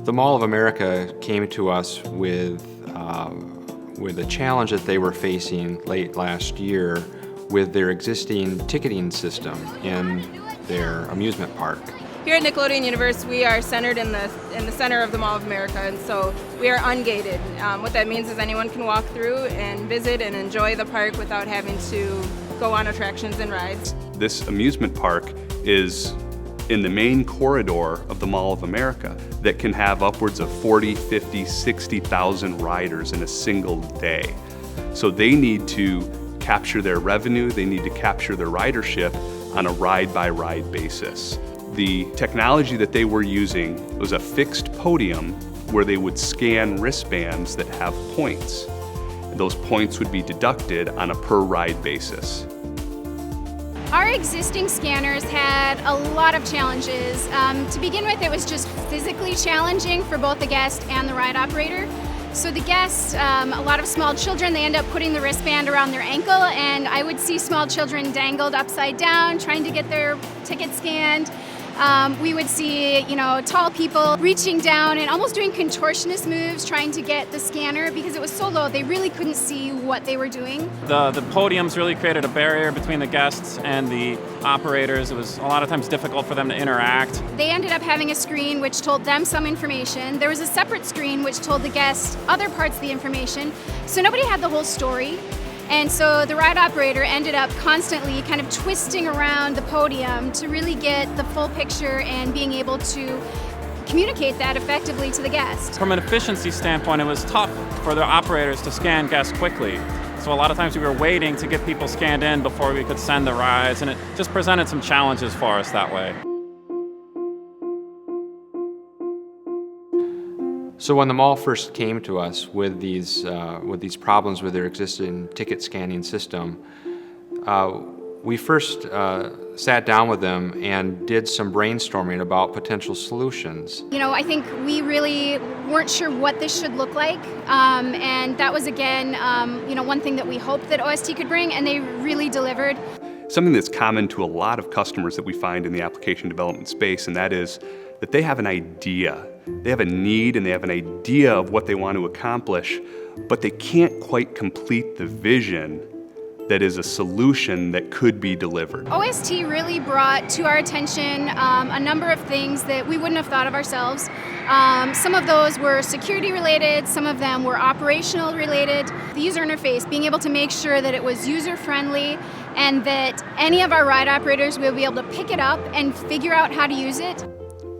The Mall of America came to us with a challenge that they were facing late last year with their existing ticketing system in their amusement park. Here at Nickelodeon Universe, we are centered in the center of the Mall of America, and so we are ungated. What that means is anyone can walk through and visit and enjoy the park without having to go on attractions and rides. This amusement park is in the main corridor of the Mall of America that can have upwards of 40, 50, 60,000 riders in a single day. So they need to capture their revenue, they need to capture their ridership on a ride-by-ride basis. The technology that they were using was a fixed podium where they would scan wristbands that have points. Those points would be deducted on a per-ride basis. Our existing scanners had a lot of challenges. To begin with, it was just physically challenging for both the guest and the ride operator. So the guests, a lot of small children, they end up putting the wristband around their ankle, and I would see small children dangled upside down trying to get their ticket scanned. We would see, tall people reaching down and almost doing contortionist moves trying to get the scanner because it was so low they really couldn't see what they were doing. The podiums really created a barrier between the guests and the operators. It was a lot of times difficult for them to interact. They ended up having a screen which told them some information. There was a separate screen which told the guests other parts of the information, so nobody had the whole story. And so the ride operator ended up constantly kind of twisting around the podium to really get the full picture and being able to communicate that effectively to the guest. From an efficiency standpoint, it was tough for the operators to scan guests quickly. So a lot of times we were waiting to get people scanned in before we could send the rides, and it just presented some challenges for us that way. So when the mall first came to us with these problems with their existing ticket scanning system, we first sat down with them and did some brainstorming about potential solutions. I think we really weren't sure what this should look like, and that was again, one thing that we hoped that OST could bring, and they really delivered. Something that's common to a lot of customers that we find in the application development space, and that is that they have an idea. They have a need and they have an idea of what they want to accomplish, but they can't quite complete the vision that is a solution that could be delivered. OST really brought to our attention a number of things that we wouldn't have thought of ourselves. Some of those were security related, some of them were operational related. The user interface, being able to make sure that it was user friendly and that any of our ride operators will be able to pick it up and figure out how to use it.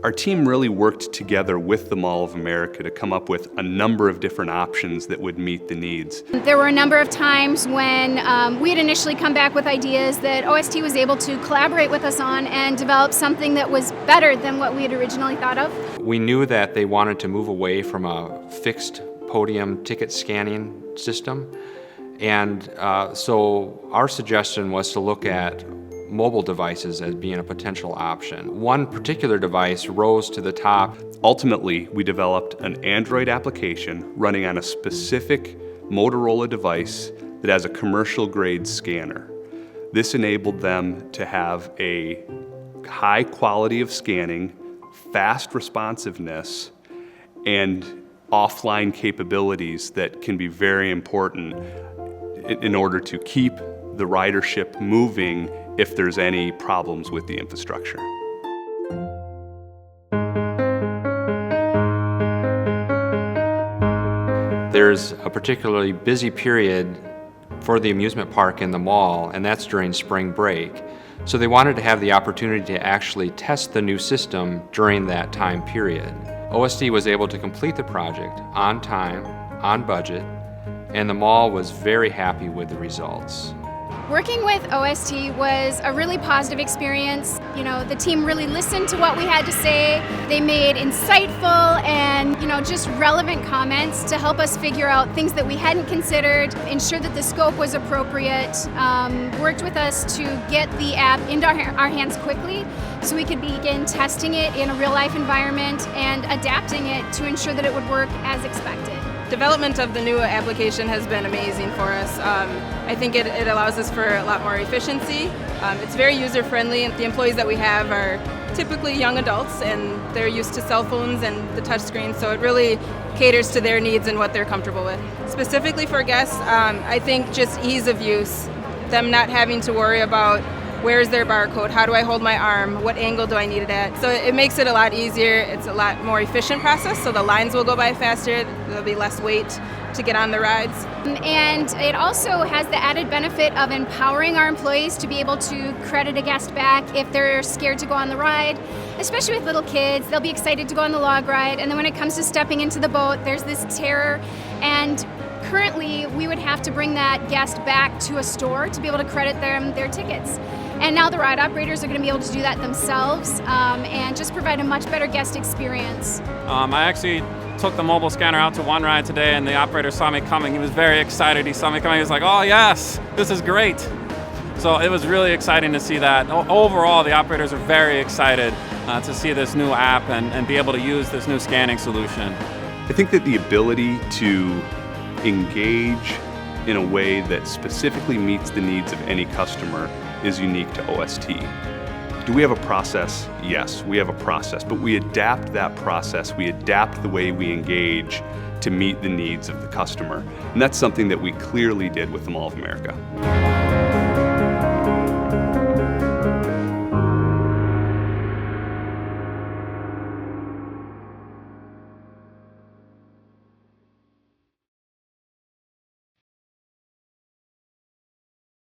Our team really worked together with the Mall of America to come up with a number of different options that would meet the needs. There were a number of times when we had initially come back with ideas that OST was able to collaborate with us on and develop something that was better than what we had originally thought of. We knew that they wanted to move away from a fixed podium ticket scanning system, and so our suggestion was to look at mobile devices as being a potential option. One particular device rose to the top. Ultimately, we developed an Android application running on a specific Motorola device that has a commercial-grade scanner. This enabled them to have a high quality of scanning, fast responsiveness, and offline capabilities that can be very important in order to keep the ridership moving if there's any problems with the infrastructure. There's a particularly busy period for the amusement park in the mall, and that's during spring break. So they wanted to have the opportunity to actually test the new system during that time period. OST was able to complete the project on time, on budget, and the mall was very happy with the results. Working with OST was a really positive experience. The team really listened to what we had to say. They made insightful and, just relevant comments to help us figure out things that we hadn't considered, ensure that the scope was appropriate, worked with us to get the app into our hands quickly so we could begin testing it in a real-life environment and adapting it to ensure that it would work as expected. Development of the new application has been amazing for us. I think it allows us for a lot more efficiency. It's very user-friendly, and the employees that we have are typically young adults, and they're used to cell phones and the touch screen, so it really caters to their needs and what they're comfortable with. Specifically for guests, I think just ease of use, them not having to worry about where's their barcode, how do I hold my arm, what angle do I need it at. So it makes it a lot easier, it's a lot more efficient process, so the lines will go by faster, there'll be less wait to get on the rides. And it also has the added benefit of empowering our employees to be able to credit a guest back if they're scared to go on the ride, especially with little kids. They'll be excited to go on the log ride, and then when it comes to stepping into the boat, there's this terror, and currently we would have to bring that guest back to a store to be able to credit them their tickets. And now the ride operators are going to be able to do that themselves and just provide a much better guest experience. I actually took the mobile scanner out to one ride today, and the operator saw me coming. He was very excited. He saw me coming. He was like, "Oh yes, this is great." So it was really exciting to see that. Overall, the operators are very excited to see this new app and be able to use this new scanning solution. I think that the ability to engage in a way that specifically meets the needs of any customer is unique to OST. Do we have a process? Yes, we have a process, but we adapt that process, we adapt the way we engage to meet the needs of the customer. And that's something that we clearly did with the Mall of America.